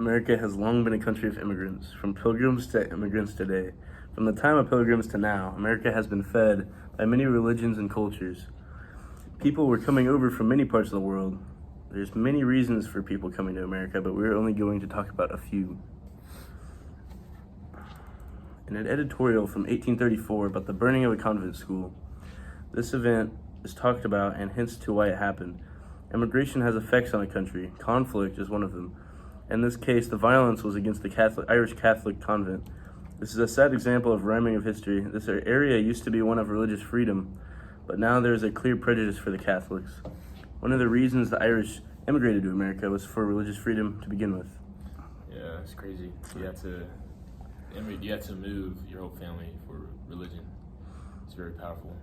America has long been a country of immigrants, from pilgrims to immigrants today. From the time of pilgrims to now, America has been fed by many religions and cultures. People were coming over from many parts of the world. There's many reasons for people coming to America, but we're only going to talk about a few. In an editorial from 1834 about the burning of a convent school, this event is talked about and hints to why it happened. Immigration has effects on a country. Conflict is one of them. In this case, the violence was against the Irish Catholic convent. This is a sad example of rhyming of history. This area used to be one of religious freedom, but now there is a clear prejudice for the Catholics. One of the reasons the Irish immigrated to America was for religious freedom to begin with. Yeah, it's crazy. You have to move your whole family for religion. It's very powerful.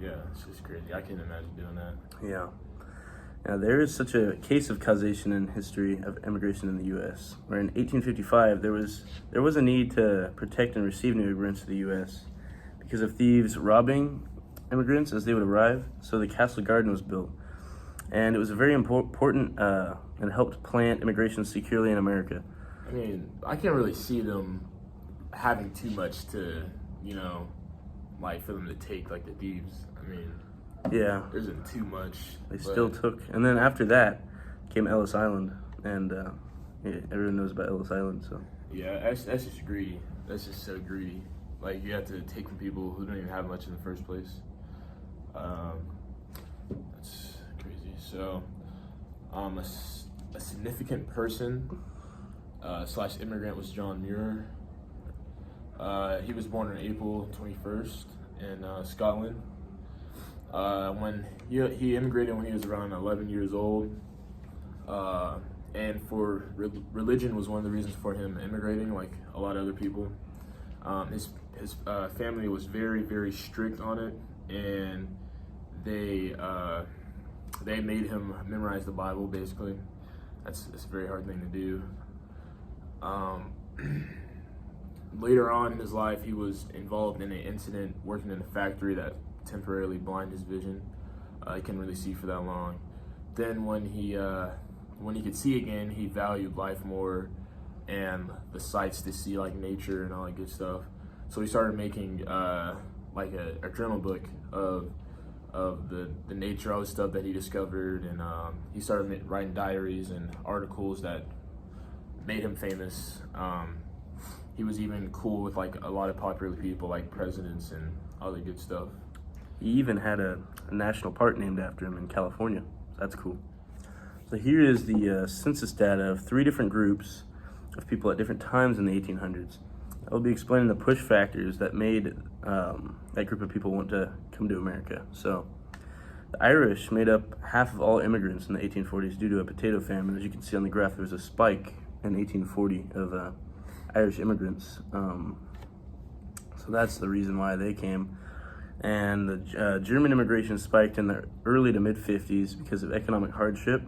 Yeah, it's just crazy. I can't imagine doing that. Yeah. Now, there is such a case of causation in history of immigration in the U.S., where in 1855 there was a need to protect and receive new immigrants to the U.S. because of thieves robbing immigrants as they would arrive, so the Castle Garden was built. And it was a very important and helped plant immigration securely in America. I mean, I can't really see them having too much to, for them to take, like the thieves. I mean, yeah, there isn't too much. They still took, and then after that came Ellis Island, and everyone knows about Ellis Island. So yeah, that's just greedy. That's just so greedy. Like, you have to take from people who don't even have much in the first place. That's crazy. So, a significant person / immigrant was John Muir. He was born on April 21st in Scotland. When he immigrated when he was around 11 years old, and for religion was one of the reasons for him immigrating, like a lot of other people. His family was very, very strict on it, and they made him memorize the Bible. Basically, that's a very hard thing to do. Later on in his life, he was involved in an incident working in a factory that temporarily blinded his vision. He couldn't really see for that long. Then when he could see again, he valued life more and the sights to see, like nature and all that good stuff. So he started making like a journal book of the nature, all the stuff that he discovered, and he started writing diaries and articles that made him famous. He was even cool with like a lot of popular people, like presidents and all that good stuff. he even had a national park named after him in California. That's cool. So here is the census data of 3 different groups of people at different times in the 1800s. I'll be explaining the push factors that made that group of people want to come to America. So the Irish made up half of all immigrants in the 1840s due to a potato famine. As you can see on the graph, there was a spike in 1840 of Irish immigrants. So that's the reason why they came. And the German immigration spiked in the early to mid-50s because of economic hardship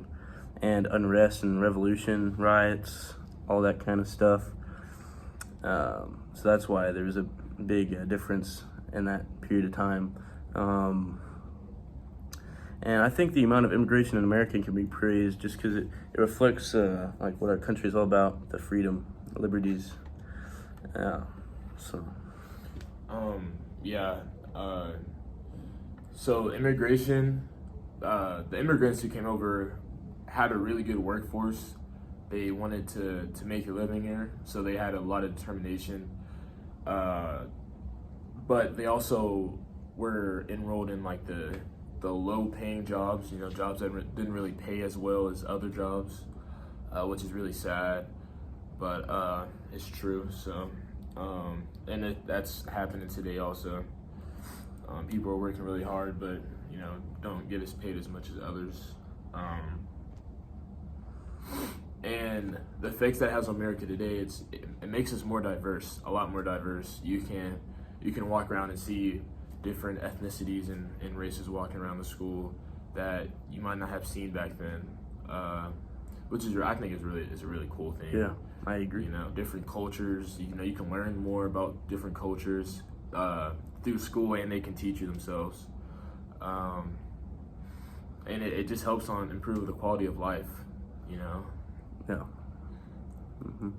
and unrest and revolution, riots, all that kind of stuff. So that's why there's a big difference in that period of time. And I think the amount of immigration in America can be praised just because it reflects like what our country is all about, the freedom, liberties. So immigration, the immigrants who came over had a really good workforce. They wanted to make a living here, so they had a lot of determination. But they also were enrolled in like the low-paying jobs, jobs that didn't really pay as well as other jobs, which is really sad, but it's true. So, and that's happening today also. People are working really hard, but don't get as paid as much as others. And the effects that has on America today, it makes us more diverse, a lot more diverse. You can walk around and see different ethnicities and races walking around the school that you might not have seen back then, which is I think is a really cool thing. Yeah, I agree. Different cultures. You can learn more about different cultures through school, and they can teach you themselves. And it just helps on improve the quality of life. you know. Yeah. Hmm.